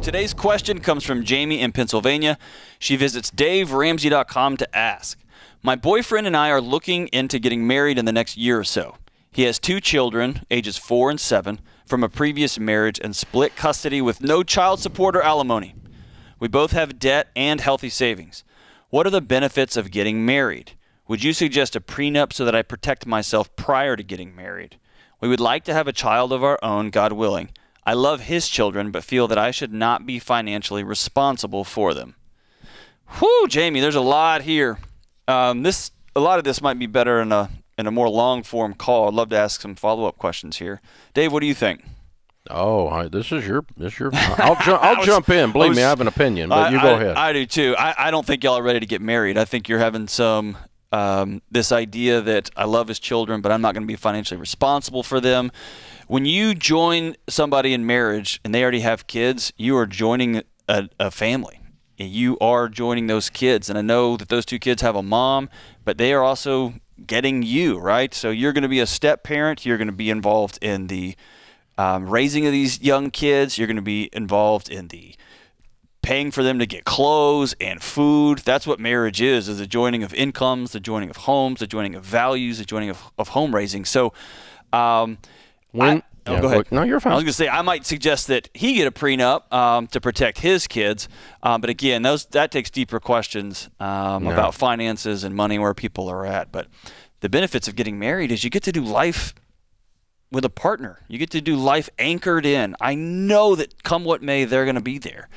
Today's question comes from Jamie in Pennsylvania. She visits DaveRamsey.com to ask, my boyfriend and I are looking into getting married in the next year or so. He has 2 children, ages 4 and 7, from a previous marriage and split custody with no child support or alimony. We both have debt and healthy savings. What are the benefits of getting married? Would you suggest a prenup so that I protect myself prior to getting married? We would like to have a child of our own, God willing. I love his children, but feel that I should not be financially responsible for them. Whew, Jamie, there's a lot here. A lot of this might be better in a more long-form call. I'd love to ask some follow-up questions here. Dave, what do you think? Oh, this is your. I'll jump in. Believe me, I have an opinion, but you go ahead. I do too. I don't think y'all are ready to get married. I think you're having some this idea that I love his children, but I'm not going to be financially responsible for them. When you join somebody in marriage and they already have kids, you are joining a family. You are joining those kids, and I know that those 2 kids have a mom, but they are also getting you, right? So you're going to be a step parent. You're going to be involved in the raising of these young kids. You're going to be involved in the paying for them to get clothes and food. That's what marriage is the joining of incomes, the joining of homes, the joining of values, the joining of home raising. So go ahead. No, you're fine. I was going to say I might suggest that he get a prenup to protect his kids. But again, that takes deeper questions about finances and money, where people are at. But the benefits of getting married is you get to do life with a partner. You get to do life anchored in. I know that come what may, they're going to be there.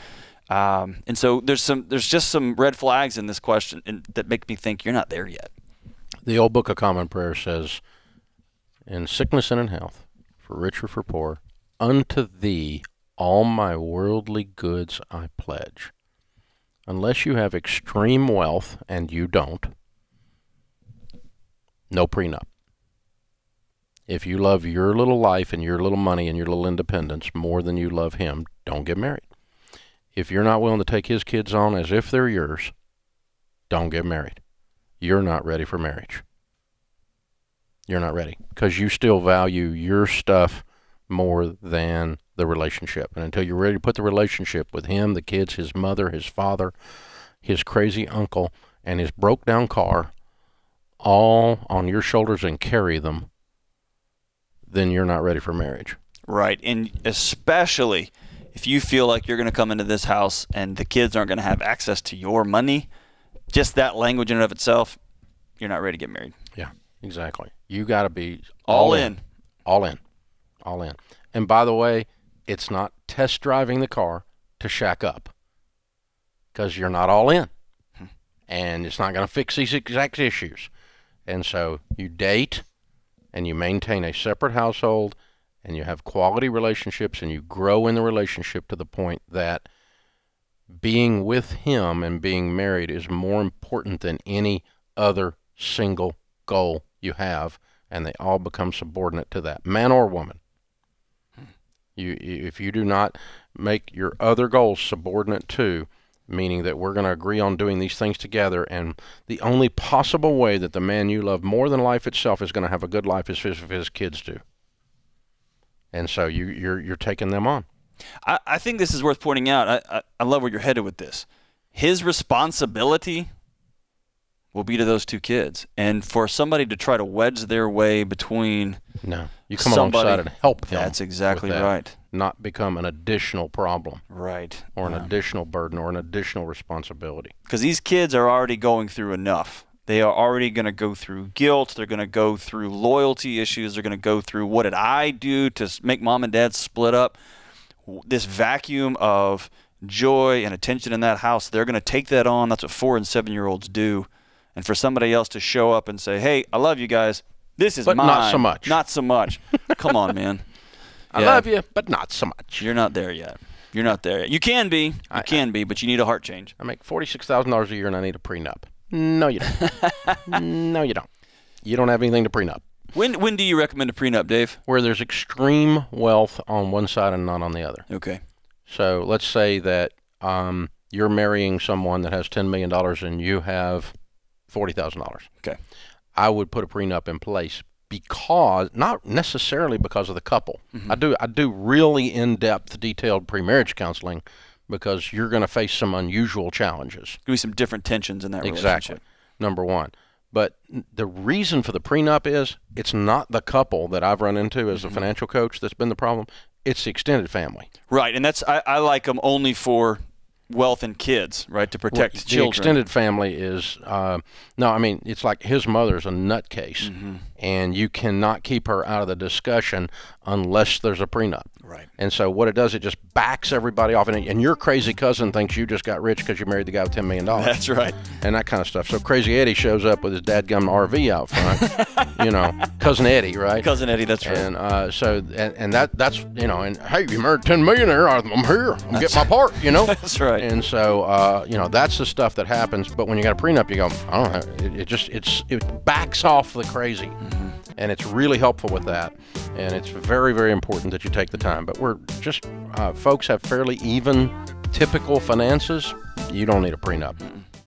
And so there's just some red flags in this question that make me think you're not there yet. The old Book of Common Prayer says, in sickness and in health, for rich or for poor, unto thee all my worldly goods I pledge. Unless you have extreme wealth, and you don't, no prenup. If you love your little life and your little money and your little independence more than you love him, don't get married. If you're not willing to take his kids on as if they're yours, don't get married. You're not ready for marriage. You're not ready, because you still value your stuff more than the relationship. And until you're ready to put the relationship with him, the kids, his mother, his father, his crazy uncle, and his broke-down car all on your shoulders and carry them, then you're not ready for marriage. Right, and especially if you feel like you're going to come into this house and the kids aren't going to have access to your money, just that language in and of itself, you're not ready to get married. Yeah, exactly. You got to be all in. All in. All in. And by the way, it's not test driving the car to shack up, because you're not all in. And it's not going to fix these exact issues. And so you date and you maintain a separate household and you have quality relationships and you grow in the relationship to the point that being with him and being married is more important than any other single goal you have, and they all become subordinate to that, man or woman. If you do not make your other goals subordinate to, meaning that we're going to agree on doing these things together, and the only possible way that the man you love more than life itself is going to have a good life is if his kids do. And so you're taking them on. I think this is worth pointing out. I love where you're headed with this. His responsibility will be to those 2 kids. And for somebody to try to wedge their way between you come alongside and help them. That's exactly right. Not become an additional problem. Right. Or an additional burden or an additional responsibility. Because these kids are already going through enough. They are already going to go through guilt. They're going to go through loyalty issues. They're going to go through, what did I do to make mom and dad split up? This vacuum of joy and attention in that house, they're going to take that on. That's what 4- and 7-year-olds do. And for somebody else to show up and say, hey, I love you guys. This is mine. But not so much. Not so much. Come on, man. I love you, but not so much. You're not there yet. You're not there yet. You can be. You can be, but you need a heart change. I make $46,000 a year and I need a prenup. No, you don't. No, you don't. You don't have anything to prenup. When do you recommend a prenup, Dave? Where there's extreme wealth on one side and none on the other. Okay. So let's say that you're marrying someone that has $10 million and you have $40,000. Okay. I would put a prenup in place, because not necessarily because of the couple. I do really in-depth, detailed pre-marriage counseling, because you're going to face some unusual challenges. Going to be some different tensions in that Exactly. relationship. Number one. But the reason for the prenup is it's not the couple that I've run into as a financial coach that's been the problem. It's the extended family. Right, and that's I like them only for wealth and kids, right, to protect the children. Extended family is no, I mean, it's like his mother's a nutcase, and you cannot keep her out of the discussion unless there's a prenup. Right. And so what it does, it just backs everybody off, and your crazy cousin thinks you just got rich because you married the guy with $10 million. That's right. And that kind of stuff. So Crazy Eddie shows up with his dadgum RV out front, you know, Cousin Eddie, right? Cousin Eddie, that's right. And that's, you know, and hey, you married 10 millionaire, I'm here, I'm getting my part, you know? That's right. And so, you know, that's the stuff that happens. But when you got a prenup, you go, I don't know, it backs off the crazy. And it's really helpful with that. And it's very, very important that you take the time. But we're just, folks have fairly even, typical finances. You don't need a prenup.